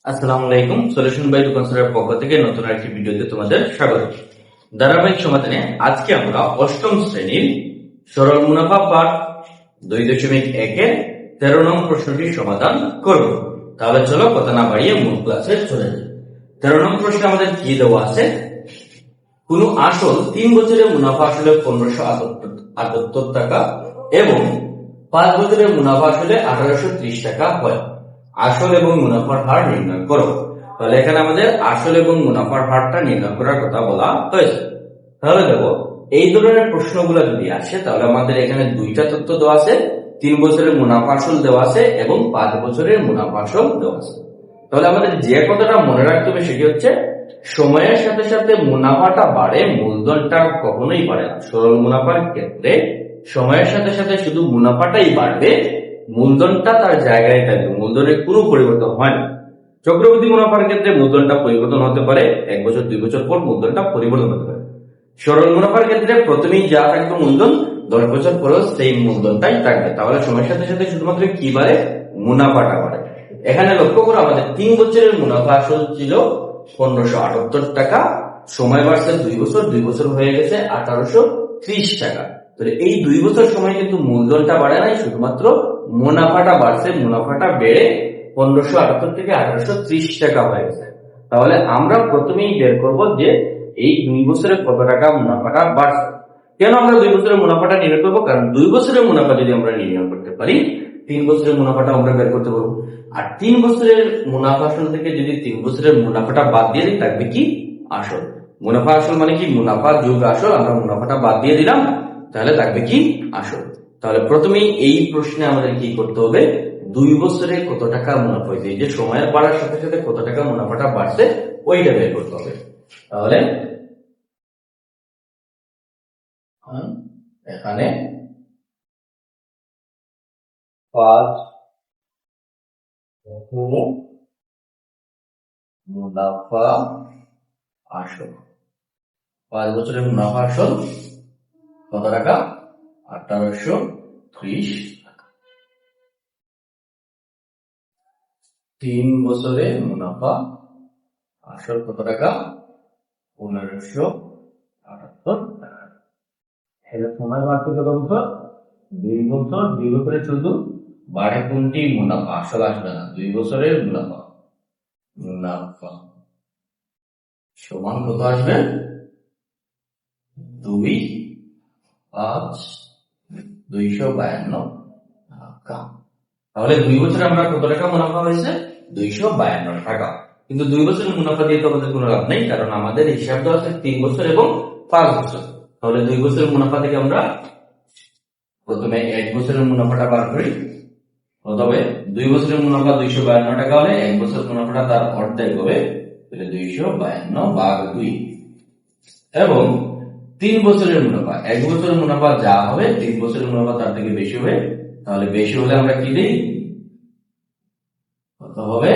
আসসালামু আলাইকুম। Solution by রূপান্তরের পক্ষ থেকে নতুন একটি ভিডিওতে তোমাদের স্বাগত। ধারাবাহিক সমাধানে আজকে আমরা অষ্টম শ্রেণীর সরল মুনাফা পাঠ 2.1 13 নং প্রশ্নটির সমাধান করব। তাহলে চলো কথা না বাড়িয়ে মূল ক্লাসে চলে যাই। 13 নং প্রশ্নে আমাদের কি দেওয়া আছে? কোন আসল 3 বছরের মুনাফা আসলে 1578 টাকা এবং 5 বছরের মুনাফা আসলে 1830 টাকা হয়। আসল এবং মুনাফার হার নির্ণয় করো। তাহলে এখানে আমাদের আসল এবং মুনাফার হারটা নির্ণয় করার কথা বলা হয়েছে। তাহলে দেখো, এই ধরনের প্রশ্নগুলো যদি আসে তাহলে আমাদের এখানে দুইটা তথ্য দেওয়া আছে, 3 বছরের মুনাফা আসল দেওয়া আছে এবং 5 বছরের মুনাফা আসল দেওয়া আছে। তাহলে আমাদের যে কথাটা মনে রাখতে হবে সেটি হচ্ছে, সময়ের সাথে সাথে মুনাফাটা বাড়ে, মূলধনটা কখনোই বাড়ে না। সরল মুনাফার ক্ষেত্রে সময়ের সাথে সাথে শুধু মুনাফাটাই বাড়বে, মূলধনটা তার জায়গায় থাকবে, মূলধনের কোনো পরিবর্তন হয় না। চক্রবৃদ্ধি মুনাফার ক্ষেত্রে মূলধনটা পরিবর্তন হতে পারে, 1 বছর 2 বছর পর মূলধনটা পরিবর্তন হতে পারে। সরল মুনাফার ক্ষেত্রে প্রথমেই যা থাকবে মূলধন, 10 বছর পরেও সেই মূলধনটাই থাকবে। তাহলে সময়ের সাথে সাথে শুধুমাত্র কি বাড়ে? মুনাফাটা বাড়ে। এখানে লক্ষ্য করো, আমাদের 3 বছরের মুনাফা আসল ছিল 1578 টাকা, সময় বাড়ছে 2 বছর, 2 বছর হয়ে গেছে 1830 টাকা। তাহলে এই 2 বছর সময় কিন্তু মূলধনটা বাড়ে নাই, শুধুমাত্র মুনাফাটা বাড়ছে। মুনাফাটা বেড়ে 1578 থেকে 1830 টাকা হয়ে গেছে। তাহলে আমরা প্রথমেই বের করব যে এই 2 বছরে কত টাকা মুনাফাটা বাড়ছে। কেন আমরা 2 বছরের মুনাফাটা নির্ণয় করবো? কারণ 2 বছরের মুনাফা যদি আমরা নির্ণয় করতে পারি, 3 বছরের মুনাফাটা আমরা বের করতে পারবো। আর 3 বছরের মুনাফা আসল থেকে যদি 3 বছরের মুনাফাটা বাদ দিয়ে দিই, থাকবে কি? আসল। মুনাফা আসল মানে কি? মুনাফা যোগ আসল। আমরা মুনাফাটা বাদ দিয়ে দিলাম, তাহলে থাকবে কি? আসল। তাহলে প্রথমেই এই প্রশ্নে আমাদের কি করতে হবে? 2 বছরে কত টাকা মুনাফা হয়েছে, এই যে সময়ের বাড়ার সাথে সাথে কত টাকা মুনাফাটা বাড়ছে ওইটা বের করতে হবে। তাহলে এখানে 5 মুনাফা আসল, 5 বছরের মুনাফা আসল কত টাকা? 1830 টাকা। 3 বছরে মুনাফা আসল কত টাকা? 1578 টাকা। এটা সময় বাড়ছে কত বছর? 2 বছর। 2 বছরে শুধু বাড়ে কোনটি? মুনাফা, আসল আসবে না। 2 বছরের মুনাফা, মুনাফা সমান কত আসবে? 25252 টাকা। তাহলে 2 বছরে আমরা কত টাকা মুনাফা হয়েছে? 252 টাকা। কিন্তু 2 বছরের মুনাফা দিয়ে তো আমাদের কোনো লাভ নেই, কারণ আমাদের হিসাব দেওয়া আছে 3 বছর এবং 5 বছর। তাহলে 2 বছরের মুনাফা থেকে আমরা প্রথমে 1 বছরের মুনাফাটা বার করি। তবে 2 বছরের মুনাফা 252 টাকা হলে 1 বছর মুনাফাটা তার অর্ধেক হবে, তাহলে 252 ভাগ 2। এবং 3 বছরের মুনাফা, 1 বছরের মুনাফা যা হবে 3 বছরের মুনাফা তার থেকে বেশি হবে। তাহলে বেশি হলে আমরা কি দিই? কত হবে?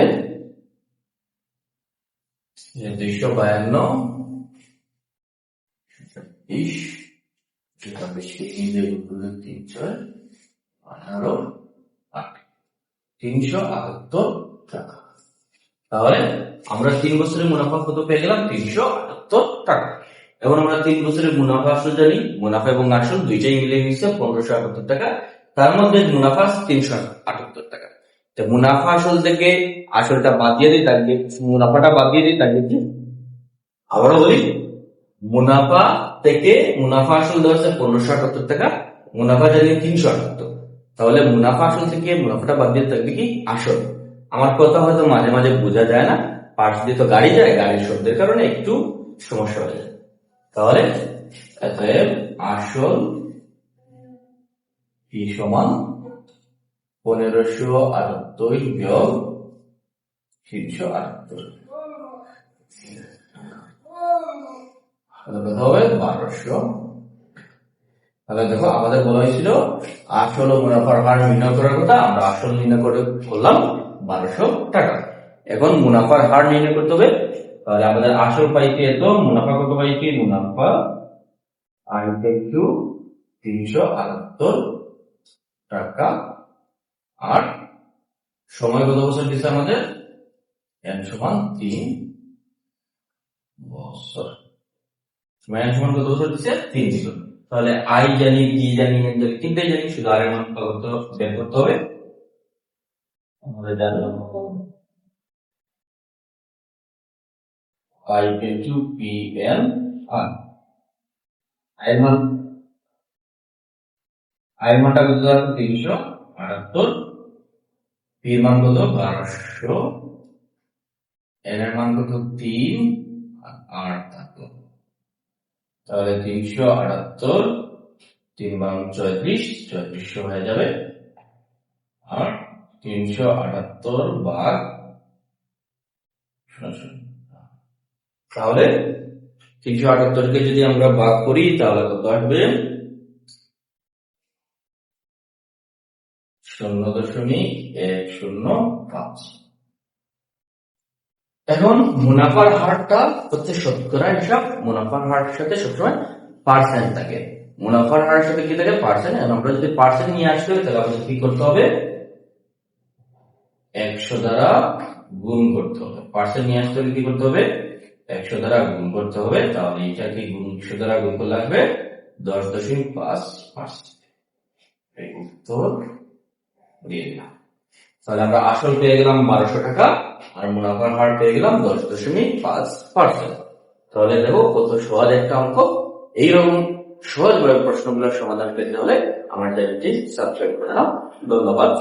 252 378 টাকা। তাহলে আমরা 3 বছরের মুনাফা কত পেয়ে গেলাম? 378 টাকা। এখন আমরা 3 বছরের মুনাফা আসল জানি, মুনাফা এবং আসল দুইটাই মিলে গেছে 1578 টাকা। তার মধ্যে মুনাফা 378 টাকা। তো মুনাফা আসল থেকে আসলটা বাদ দিয়ে দিই, থাকবে মুনাফাটা বাদ দিয়ে দিই, থাকবে কি? আবারও বলি, মুনাফা থেকে মুনাফা আসল দেওয়া আছে 1578 টাকা, মুনাফা জানি 378। তাহলে মুনাফা আসল থেকে মুনাফাটা বাদ দিয়ে থাকবে কি? আসল। আমার কথা হয়তো মাঝে মাঝে বোঝা যায় না, পাশ দিয়ে তো গাড়ি যায়, গাড়ির শব্দের কারণে একটু সমস্যা হয়ে যায়। তাহলে আসল কি সমান 1578 বিয়োগ 378, হবে 1200। তাহলে দেখো, আমাদের বলা হয়েছিল আসল ও মুনাফার হার নির্ণয় করার কথা, আমরা আসল নির্ণয় করলাম 1200 টাকা। এখন মুনাফার হার নির্ণয় করতে হবে। তাহলে আমাদের আসল পাইতে এত, মুনাফা কত পাইছি? মুনাফা আইটেকু 378 টাকা। আর সময় কত বছর দিচ্ছে আমাদের? n সমান 3 বছর। n সমান কত বছর দিচ্ছে? 3 বছর। তাহলে i জানি, d জানি, n জানি, তিনটাই জানি, শুধু r এর মান বের করতে হবে। আমাদের জানলাম i into p n r। i এর মানটা কত দাঁড়াবে? 378। p এর মান কত? 1200। n এর মান কত? 3 আর 8 থাকলো। তাহলে 378, 3 বাং 34, 3400 হয়ে যাবে। আর 378 ভাগ 0। তাহলে 378 কে যদি আমরা ভাগ করি তাহলে কত আসবে? 0.105। এখন মুনাফার হারটা হচ্ছে শতকরা হিসাব। মুনাফার হারের সাথে সবসময় পার্সেন্ট থাকে। মুনাফার হারের সাথে কি থাকে? পার্সেন্ট। আমরা যদি পার্সেন্ট নিয়ে আসতে হয় তাহলে আমাদের কি করতে হবে? 100 দ্বারা গুণ করতে হবে। পার্সেন্ট নিয়ে আসতে হলে কি করতে হবে? 100 দ্বারা গুণ করতে হবে। তাহলে এটাকে 100 দ্বারা গুণ করলে লাগবে 10.5%। এই উত্তর দিয়ে দিলাম। তাহলে আমরা আসল পেয়ে গেলাম 1200 টাকা আর মুনাফার হার পেয়ে গেলাম 10.5%। তাহলে দেখো কত সহজ একটা অঙ্ক। এইরকম সহজভাবে প্রশ্নগুলোর সমাধান পেতে হলে আমার চ্যানেলটি সাবস্ক্রাইব করে নাও। ধন্যবাদ।